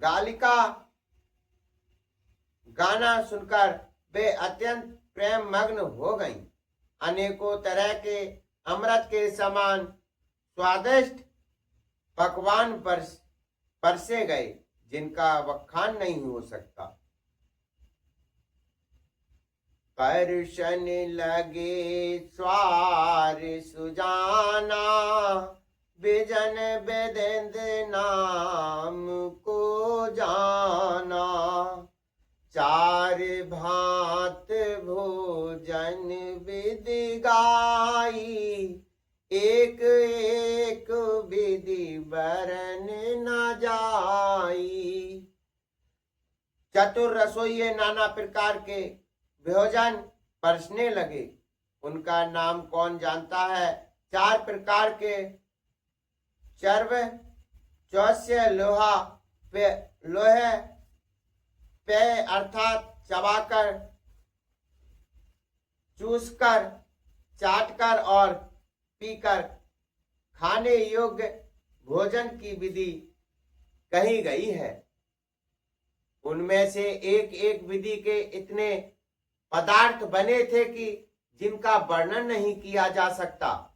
गाली का गाना सुनकर वे अत्यंत प्रेम मग्न हो गईं। अनेकों तरह के अमृत के समान स्वादिष्ट पकवान परसे गए, जिनका बखान नहीं हो सकता। परशन लगे स्वार सुजाना, बिजन बेदंद नाम को जाना। चार भांत भोजन विधि गाई, एक एक विधि बरन न जाई। चतुर रसोइये नाना प्रकार के भोजन परसने लगे। उनका नाम कौन जानता है। चार प्रकार के चर्व, चौस्य, लोहे, पेय अर्थात चबाकर, चूसकर, चाटकर और पीकर खाने योग्य भोजन की विधि कही गई है। उनमें से एक एक विधि के इतने पदार्थ बने थे कि जिनका वर्णन नहीं किया जा सकता।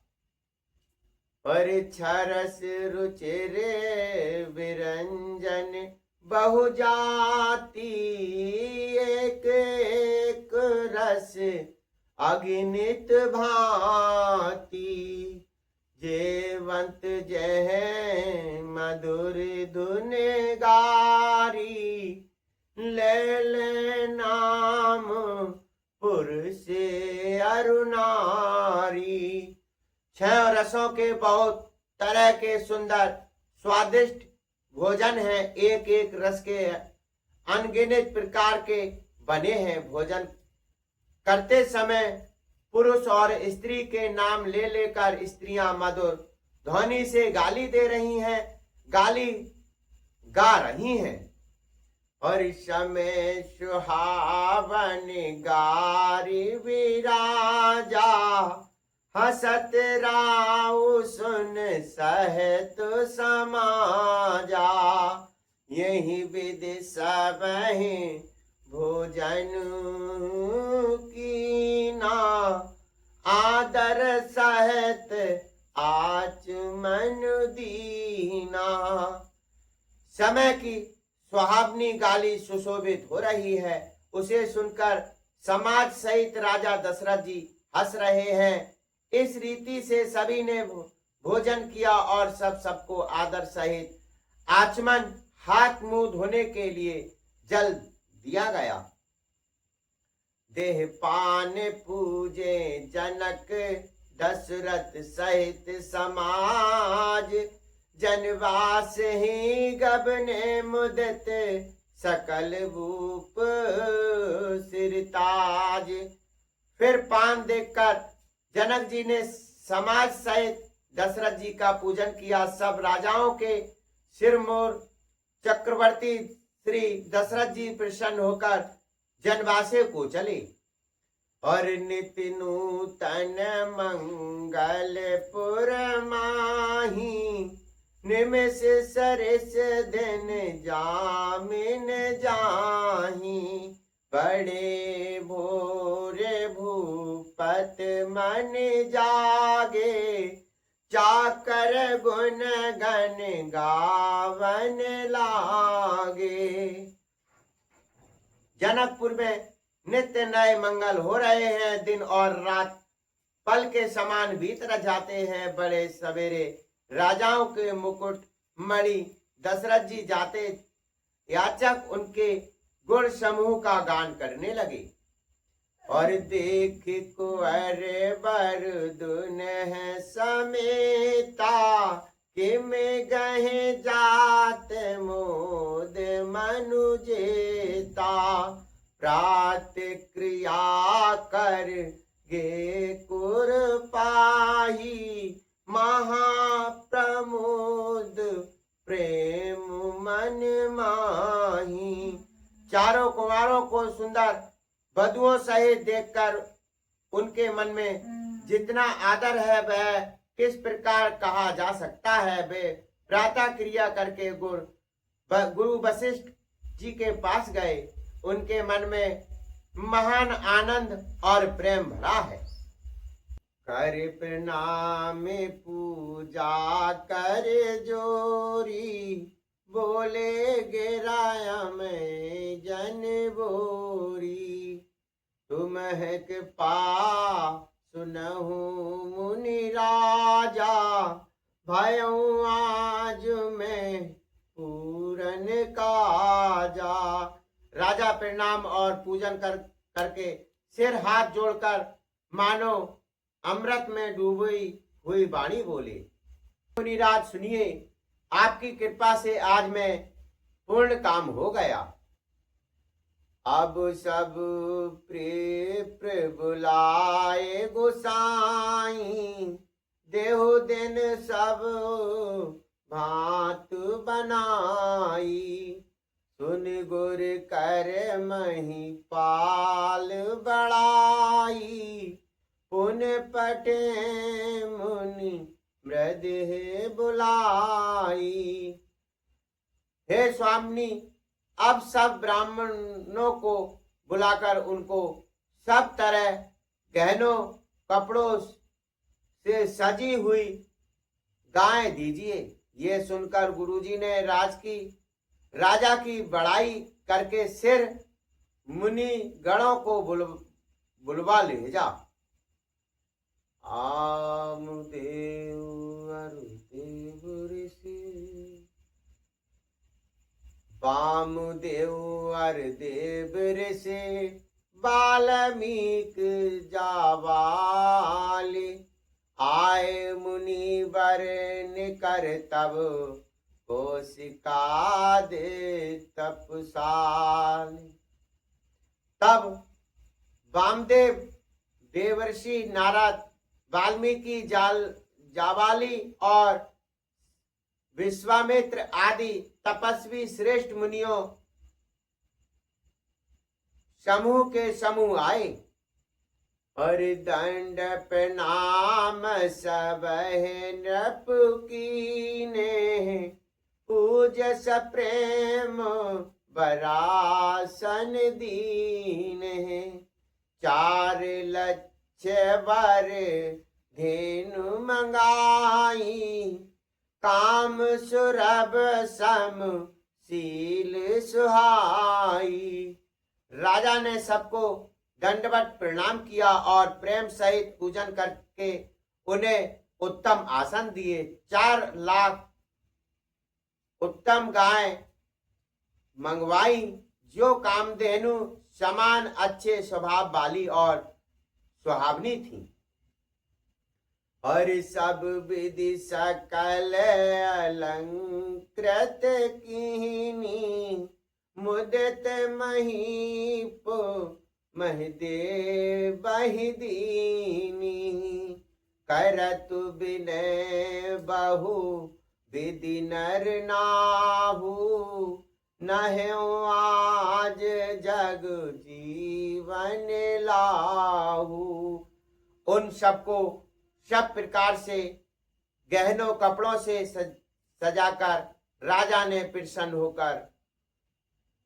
पर छरस रुचिर विरंजन बहुजाति, एक एक रस अगिनित भांति। जेवंत जय मधुर धुन गारी, ले ले नाम पुरुष अरुणारी। छह रसों के बहुत तरह के सुंदर स्वादिष्ट भोजन हैं। एक एक रस के अनगिनत प्रकार के बने हैं। भोजन करते समय पुरुष और स्त्री के नाम ले लेकर स्त्रियां मधुर ध्वनि से गाली दे रही हैं, गाली गा रही हैं। और समय सुहावन गारी विराजा, हसत राउ सुन सहत समाजा। यही विधि सब भोजन कीना, आदर सहत आचमन दीना। समय की सुहावनी गाली सुशोभित हो रही है। उसे सुनकर समाज सहित राजा दशरथ जी हंस रहे हैं। इस रीति से सभी ने भोजन किया और सबको आदर सहित आचमन, हाथ मुंह धोने के लिए जल दिया गया। देह पान पूजे जनक दशरथ सहित समाज, जनवास ही गबने मुदित सकल भूप सिरताज। फिर पान देखकर जनक जी ने समाज सहित दशरथ जी का पूजन किया। सब राजाओं के सिरमौर चक्रवर्ती श्री दशरथ जी प्रसन्न होकर जनवासे को चले। और नित्य नूतन मंगल पुर माही, निमिष सरिस दिन जामिन जाही। बड़े भोर भूपत मन जागे, चाकर गुण गण गावन लागे। जनकपुर में नित्य नए मंगल हो रहे हैं। दिन और रात पल के समान बीत जाते हैं। बड़े सवेरे राजाओं के मुकुट मणि दशरथ जी जाते याचक उनके गुण समूह का गान करने लगे। और देख कुंवर बर दुनह समेता, किम गहे जात मोद मनुजेता। प्रात क्रिया कर गे कुर पाही, महाप्रमोद प्रेम मन माही। चारों कुंवारों को सुंदर वधुओं सहित देखकर उनके मन में जितना आदर है वह किस प्रकार कहा जा सकता है। वे प्रातः क्रिया करके गुड़ गुरु वशिष्ठ जी के पास गए। उनके मन में महान आनंद और प्रेम भरा है। कर प्रणाम पूजा कर जोरी, बोले गिराया में जन बोरी। तुम्हें कृपा सुनहु मुनि राजा, भयऊ आज में पूरन काजा। राजा प्रणाम और पूजन करके सिर हाथ जोड़कर मानो अमृत में डूबी हुई वाणी बोले, मुनिराज सुनिए, आपकी कृपा से आज मैं पूर्ण काम हो गया। अब सब प्रिय बुलाए गोसाई, देहु दिन सब भांत बनाई। सुन गुर कर मही पाल बड़ाई, पुन पटे मुनि मृदे बुलाई। हे स्वामिनी, अब सब ब्राह्मणों को बुलाकर उनको सब तरह गहनों कपड़ों से सजी हुई गाय दीजिए। ये सुनकर गुरुजी ने राजा की बड़ाई करके सिर मुनि गणों को बुलवा ले जा। आमुदेव अरुदेव ऋषि, वामुदेव अरुदेव ऋषि, वाल्मीक जावाले। आए मुनि वर निकर तब, कोशिका दे तपसाल। तब वामदेव, देवर्षि नारद, वाल्मीकि जावाली और विश्वामित्र आदि तपस्वी श्रेष्ठ मुनियों समूह के समूह आए। और दंड प्रणाम सब नृप कीने, पूजस प्रेम बरासन दीने। 4 लक्ष वर धेनु मंगाई, काम सुरभ सम शील सुहाई। राजा ने सबको दंडवत प्रणाम किया और प्रेम सहित पूजन करके उन्हें उत्तम आसन दिए। 4 लाख उत्तम गाय मंगवाई, जो कामधेनु समान अच्छे स्वभाव वाली और सुहावनी थी। और सब विधि सकल अलंकृत कीनी, मुदित महीप महदे बहिदीनी। करतु विनय बहु विधि नर नाहु, नहु आज जग जीवन लाहु। उन सबको सब प्रकार से गहनों कपड़ों से सजाकर राजा ने प्रसन्न होकर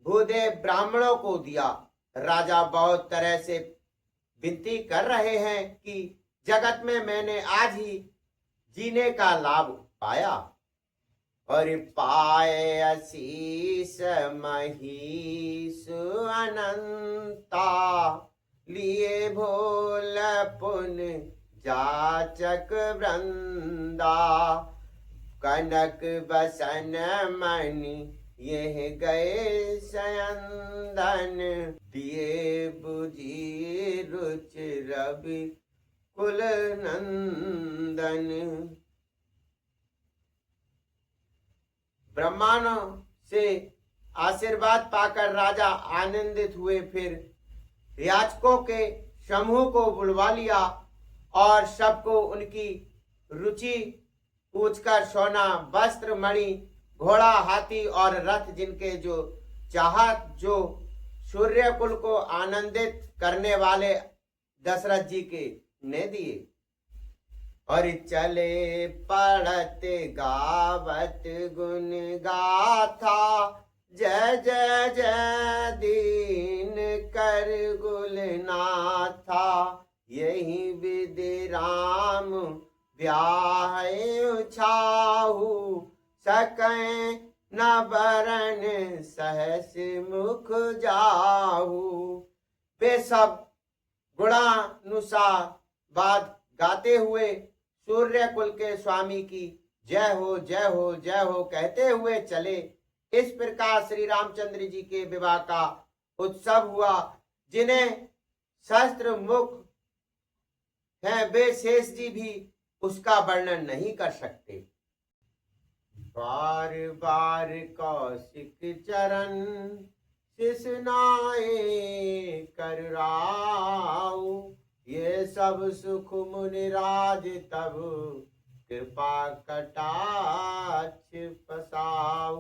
भूदेव ब्राह्मणों को दिया। राजा बहुत तरह से विनती कर रहे हैं कि जगत में मैंने आज ही जीने का लाभ पाया। और पाए आशीष महीश अनंता, लिए भोल पुन जाचक वृंदा। कनक बसन मणि यह गए सयंदन, दिए बुझी रुच रवि कुल नंदन। ब्रह्मांडों से आशीर्वाद पाकर राजा आनंदित हुए। फिर याचकों के समूह को बुलवा लिया और सबको उनकी रुचि पूछकर सोना, वस्त्र, मणि, घोड़ा, हाथी और रथ जिनके जो चाहत, जो सूर्य कुल को आनंदित करने वाले दशरथ जी के ने दिए। और चले पढ़त गावत गुण गाथा, जय जय जय दीन कर गुलनाथा। यही विधि राम ब्याह छाहू, सकै न बरन सहस मुख जाहू। वे सब गुणानुसार बात गाते हुए सूर्य कुल के स्वामी की जय हो जय हो जय हो कहते हुए चले। इस प्रकार श्री रामचंद्र जी के विवाह का उत्सव हुआ। जिन्हें शास्त्र मुख हैं वे शेष जी भी उसका वर्णन नहीं कर सकते। बार बार कौशिक चरण शिशनाए कर राऊ, ये सब सुख मुनिराज तब कृपा कटाक्ष पसाऊ।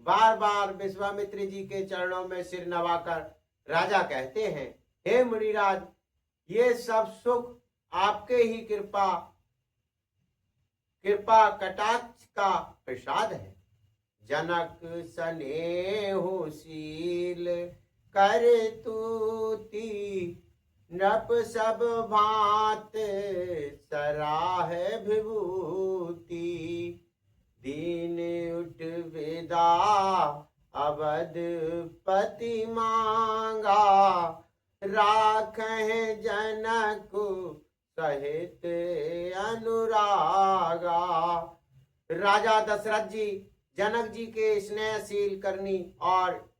बार बार विश्वामित्र जी के चरणों में सिर नवाकर राजा कहते हैं, हे मुनिराज, ये सब सुख आपके ही कृपा कटाक्ष का प्रसाद है। जनक स्नेहशील कर तूती, नृप सब भांत सराह विभूति। दीन उठ विदा अवध पति मांगा, राखें जनक सहित अनुरागा। राजा दशरथ जी जनक जी के स्नेहशील करनी और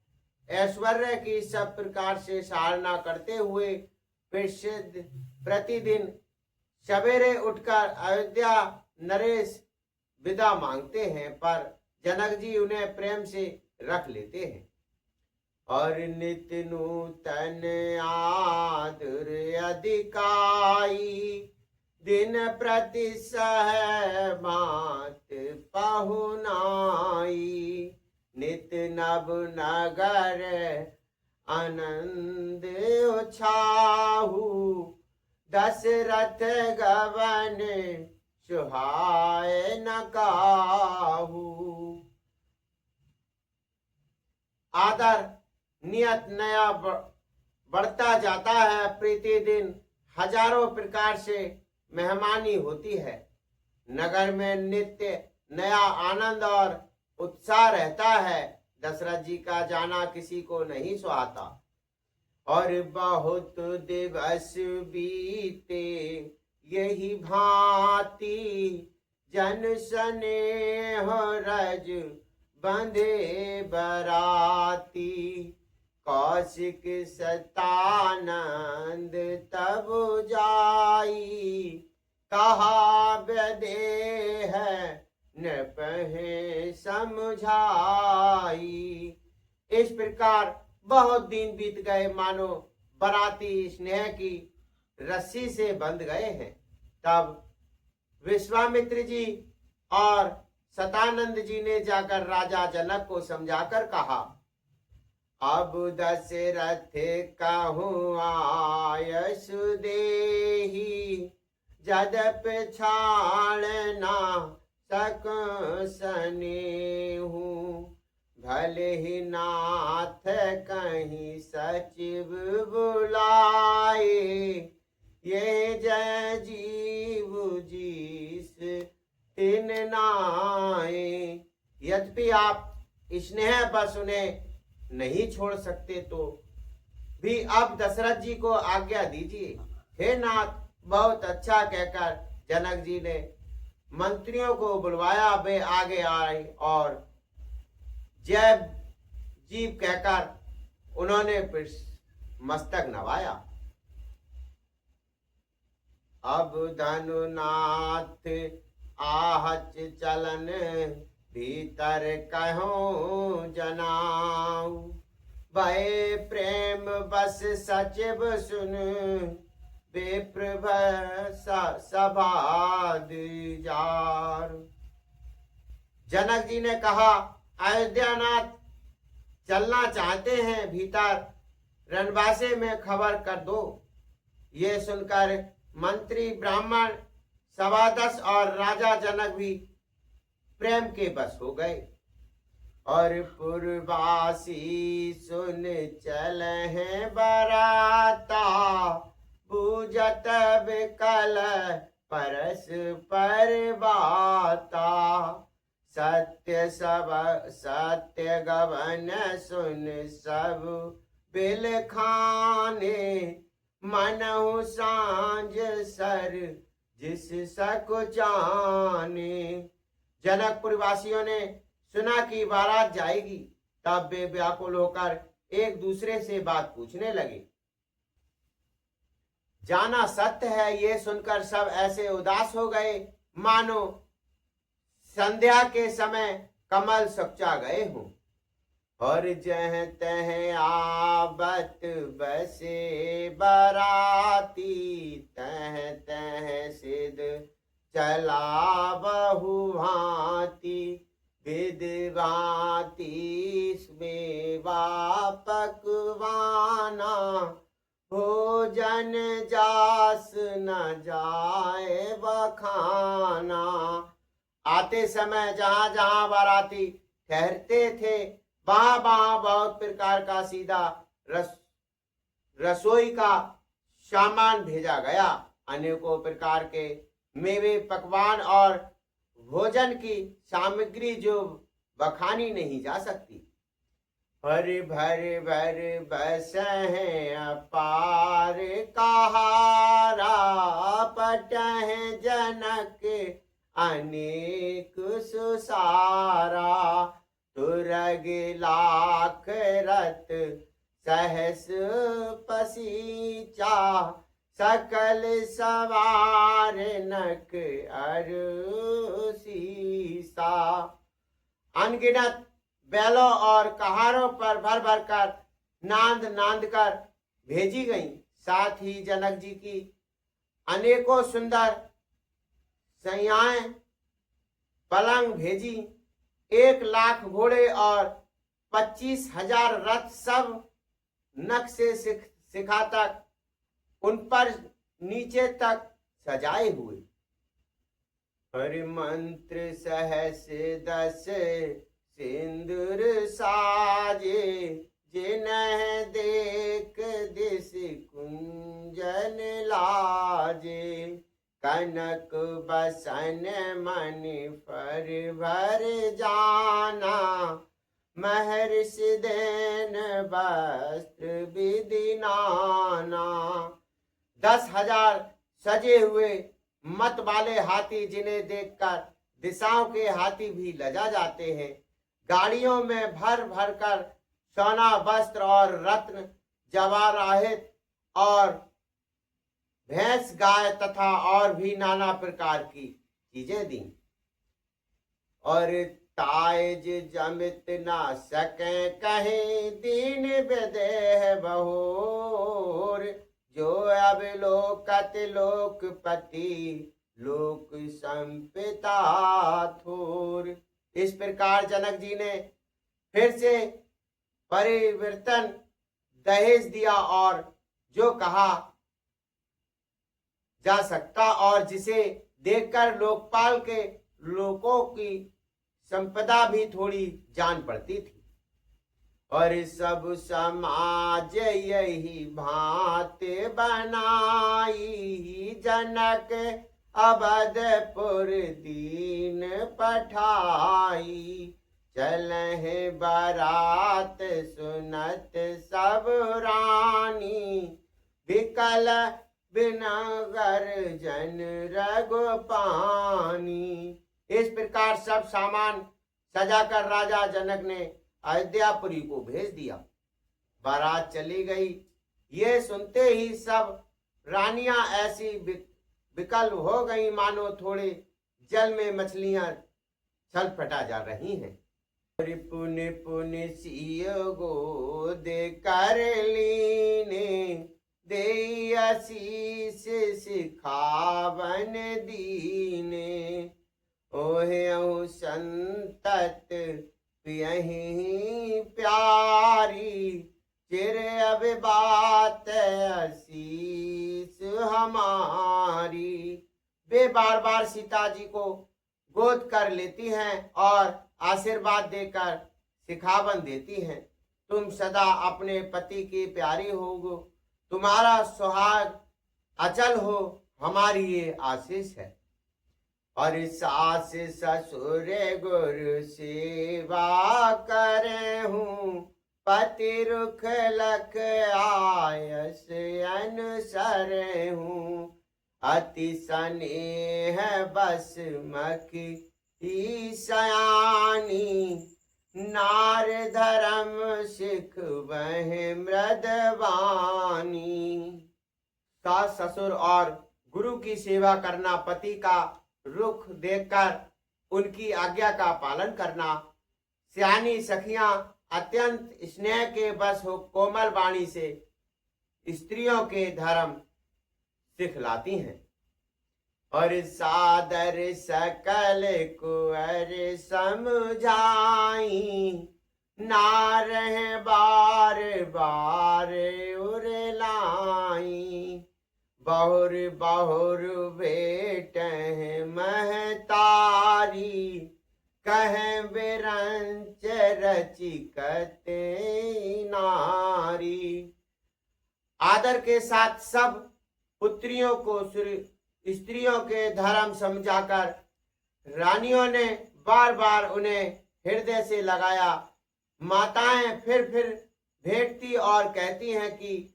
ऐश्वर्य की सब प्रकार से सराहना करते हुए प्रसिद्ध प्रतिदिन सवेरे उठकर अयोध्या नरेश विदा मांगते हैं, पर जनक जी उन्हें प्रेम से रख लेते हैं। और नित्य नूतन आदर अधिकाई, दिन प्रति सहमात पहुनाई। नित नव नगर आनंद उछाहू, दशरथ गवन सुहाय न काहू। आदर नियत नया बढ़ता जाता है। प्रतिदिन हजारों प्रकार से मेहमानी होती है। नगर में नित्य नया आनंद और उत्साह रहता है। दशरथ जी का जाना किसी को नहीं सुहाता। और बहुत दिवस बीते यही भांति, जन स्नेह रज बंधे बराती। कौशिक सतानंद तब जाई, कहा व्यदे है नृपहे समझाई। इस प्रकार बहुत दिन बीत गए, मानो बराती स्नेह की रस्सी से बंध गए हैं। तब विश्वामित्र जी और सतानंद जी ने जाकर राजा जनक को समझाकर कहा, अब दशरथ कहूँ आयसु देहि, जदप छाड़ना सक सनेहू। भले ही नाथ कहीं सचिव बुलाए, ये जय जीव जीस तिन नाए। यद्यपि आप स्नेह बस उन्हें नहीं छोड़ सकते तो भी अब दशरथ जी को आज्ञा दीजिए। हे नाथ, बहुत अच्छा कहकर जनक जी ने मंत्रियों को बुलवाया। वे आगे आए और जय जीव कहकर उन्होंने मस्तक नवाया। अब धनुनाथ आहच चलन, भीतर कहो जनाऊ। भय प्रेम बस सचिव सुन, विप्र सभा जार। जनक जी ने कहा, अयोध्यानाथ चलना चाहते हैं, भीतर रणवासे में खबर कर दो। ये सुनकर मंत्री ब्राह्मण सवादस और राजा जनक भी प्रेम के बस हो गए। और पुरवासी सुन चल हैं बराता, पूजत बिकल परस पर बाता। सत्य गवन सुन सब बिल खाने, मनहु सांझ सर जिस सकुचाने। जनकपुर वासियों ने सुना कि बारात जाएगी, तब वे व्याकुल होकर एक दूसरे से बात पूछने लगे। जाना सत्य है, ये सुनकर सब ऐसे उदास हो गए मानो संध्या के समय कमल सच्चा गए हों। और जह तह आबत बसे बराती, तह तह सिद चला बहु भांति। विध भांति मेवा पकवाना, भोजन जास न जाए बखाना। आते समय जहां जहां बाराती ठहरते थे, वहां वहां बहुत प्रकार का सीधा रसोई का सामान भेजा गया। अनेकों प्रकार के मेवे पकवान और भोजन की सामग्री जो बखानी नहीं जा सकती। भर भर बस है अपार कहारा, पटह जनक अनेक सुसारा। तुरग लाख रत सहस पसीचा, सकल सवार नक अर सीसा। अनगिनत बैलों और कहारों पर भर भर कर नांद कर भेजी गई। साथ ही जनक जी की अनेकों सुंदर सैयाएं पलंग भेजी। 1,00,000 घोड़े और 25,000 रथ सब नख से शिखा तक उन पर नीचे तक सजाए हुए। हरि मंत्र सहस 10 सिंदूर साजे, जिन्ह देख दिस कुंजन लाजे। कनक बसन मन फर भर जाना, महर्षि देन वस्त्र विधि नाना। 10,000 सजे हुए मत वाले हाथी, जिन्हें देखकर दिशाओं के हाथी भी लजा जाते हैं। गाड़ियों में भर भर कर सोना वस्त्र और रत्न जवाहरात और भैंस गाय तथा और भी नाना प्रकार की चीजें दी। और ताइज जमित ना सके कहीं, दीन विदेह बहोर। जो अब लोकत लोकपति, लोक संपिता थोर। इस प्रकार जनक जी ने फिर से परिवर्तन दहेज दिया, और जो कहा जा सकता और जिसे देखकर लोकपाल के लोगों की संपदा भी थोड़ी जान पड़ती थी। और सब समाज यही भांत बनाई, जनक अवधपुर दीन पठाई। चलहि बारात सुनत सब रानी, विकल बिनगर जन रघुपानी। इस प्रकार सब सामान सजाकर राजा जनक ने अयोध्यापुरी को भेज दिया। बारात चली गई। ये सुनते ही सब रानियां ऐसी विकल हो गई मानो थोड़े जल में मछलियां छलफटा जा रही हैं। पुन पुन सिय गोद कर लीने, दे आशीष सिखावन दीने। ओहे संतत पियहि प्यारी, चिर अब बात आशीष हमारी। वे बार बार सीता जी को गोद कर लेती हैं और आशीर्वाद देकर सिखावन देती हैं। तुम सदा अपने पति की प्यारी होगो, तुम्हारा सुहाग अचल हो, हमारी ये आशीष है। और सास ससुर गुरु सेवा करे हूँ, पति रुख लख आयस अनुसर हूँ। अति स्नेह बस मखी सयानी, नार धर्म सिख वह मृदवानी। सास ससुर और गुरु की सेवा करना, पति का रुख देखकर उनकी आज्ञा का पालन करना, सियानी सखियां अत्यंत स्नेह के बस हो कोमल वाणी से स्त्रियों के धर्म सिखलाती हैं। और सादर सकल कुंवर समझाई, ना रहे बार बार उरलाई। बहुर बहुर बेट महतारी, कह बिरंच रचिकते नारी। आदर के साथ सब पुत्रियों को स्त्रियों के धर्म समझाकर रानियों ने बार बार उन्हें हृदय से लगाया। माताएं फिर भेंटती और कहती हैं कि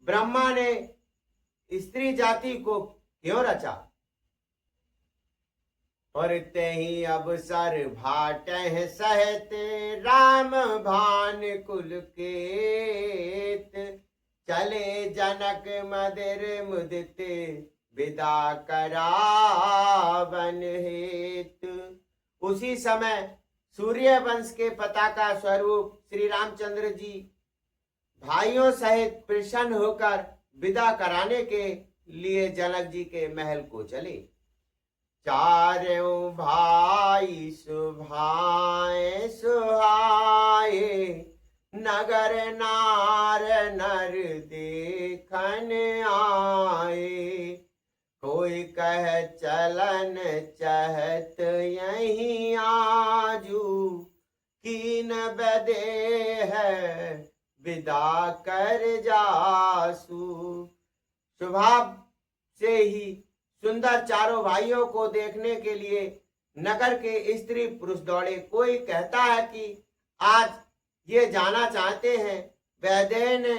ब्रह्मा ने स्त्री जाति को क्यों रचा। और तही अवसर भाट सहते, राम भान कुल केत। चले जनक मदिर मुदिते, विदा करावन हेत। उसी समय सूर्य वंश के पताका स्वरूप श्री रामचंद्र जी भाइयों सहित प्रसन्न होकर विदा कराने के लिए जनक जी के महल को चले। चारों भाई सुभाए सुहाए, नगर नार नर देखन आए। कोई कह चलन चहत यहीं आजू, कीन बदे है विदा कर जासू। स्वभाव से ही सुंदर चारों भाइयों को देखने के लिए नगर के स्त्री पुरुष दौड़े। कोई कहता है कि आज ये जाना चाहते हैं। वैदेह ने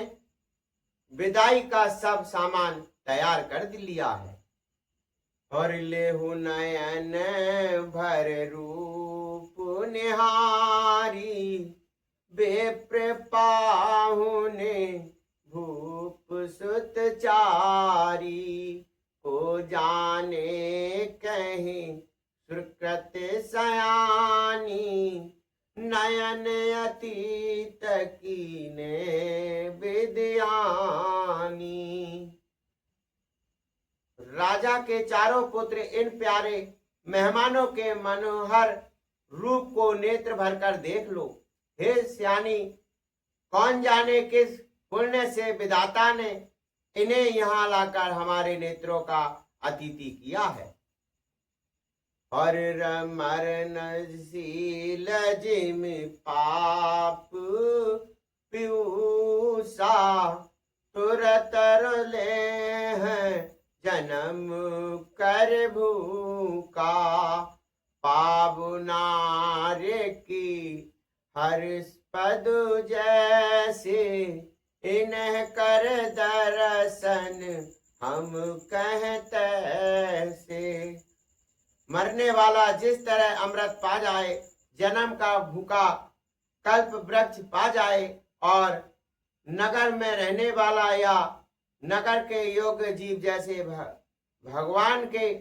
विदाई का सब सामान तैयार कर लिया है। और लेहु नयन भर रूप निहारी, बेप्र पाहुने भूप सुत चारी। को जाने कहीं सुकृत सयानी, नयन अतीत कीने विद्यानी। राजा के चारों पुत्र इन प्यारे मेहमानों के मनोहर रूप को नेत्र भरकर देख लो। हे सियानी, कौन जाने किस पुण्य से विधाता ने इन्हें यहाँ लाकर हमारे नेत्रों का अतिथि किया है। और मरणशील जिम पाप पीयूषा, तुरत ले हैं जन्म कर भूका। पावनार्य की हर्षपद जैसे, इन्ह कर दर्शन हम कहते से। मरने वाला जिस तरह अमृत पा जाए, जन्म का भूखा कल्प वृक्ष पा जाए, और नगर में रहने वाला या नगर के योग्य जीव जैसे भगवान के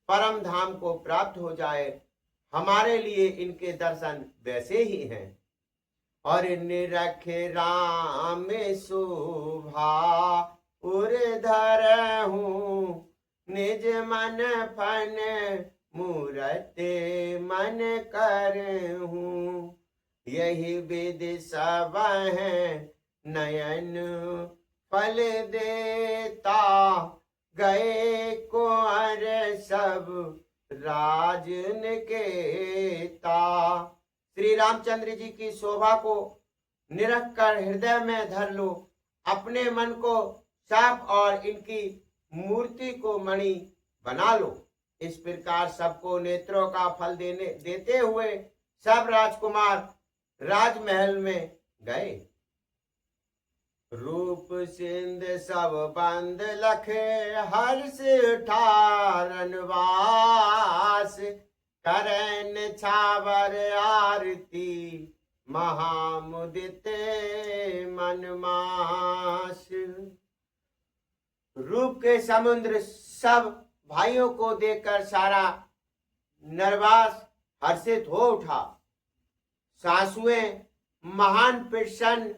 परम धाम को प्राप्त हो जाए, हमारे लिए इनके दर्शन वैसे ही हैं। और निरख राम शोभा उर्धर हूँ, निज मन फन मूरत मन कर हूँ। यही विधि सब है नयन फल देता, गए कुंवर सब राजन के ता। श्री रामचंद्र जी की शोभा को निरख कर हृदय में धर लो, अपने मन को साफ और इनकी मूर्ति को मणि बना लो। इस प्रकार सबको नेत्रों का फल देते हुए सब राजकुमार राजमहल में गए। रूप सिंध सब बंद लखे हर्ष ठारन वास, करन छावर आरती महामुदित मनमास। रूप के समुद्र सब भाइयों को देखकर सारा नरवास हर्षित हो उठा। सासुएं महान प्रसन्न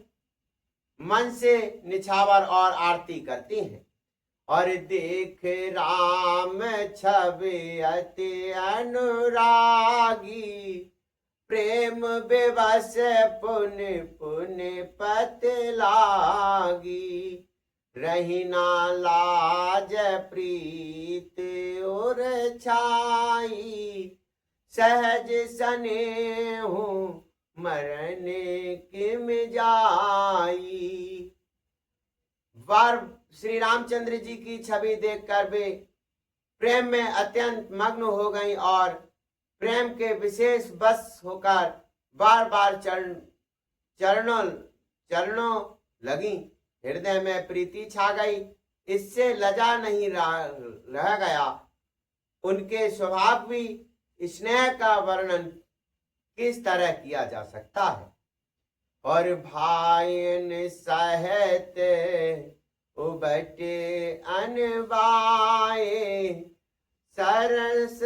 मन से निछावर और आरती करती हैं। और देख राम छवि अति अनुरागी, प्रेम बेबस पुन पुन पत लागी। रही ना लाज प्रीत और छाई, सहज स्नेहु मरण किम जाई। वार श्री रामचंद्र जी की छवि देखकर वे प्रेम में अत्यंत मग्न हो गईं और प्रेम के विशेष बस होकर बार बार चरणों लगी। हृदय में प्रीति छा गई, इससे लजा नहीं रह गया। उनके स्वभाव भी स्नेह का वर्णन किस तरह किया जा सकता है। और भाईन सहित उबटे अनवाए, सरस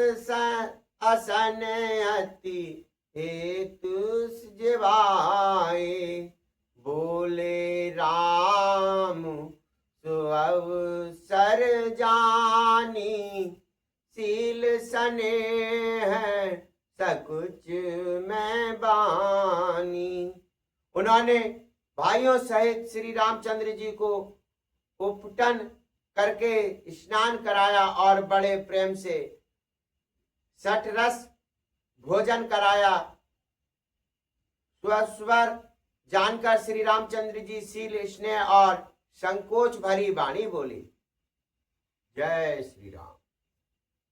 असन अति हेतु जिवाए। बोले राम सुअवसर जानी, सील स्नेह सकुच में बानी। उन्होंने भाइयों सहित श्री रामचंद्र जी को उपटन करके स्नान कराया और बड़े प्रेम से सठरस भोजन कराया। स्वस्वर जानकर श्री रामचंद्र जी सील स्नेह और संकोच भरी वाणी बोली। जय श्री राम।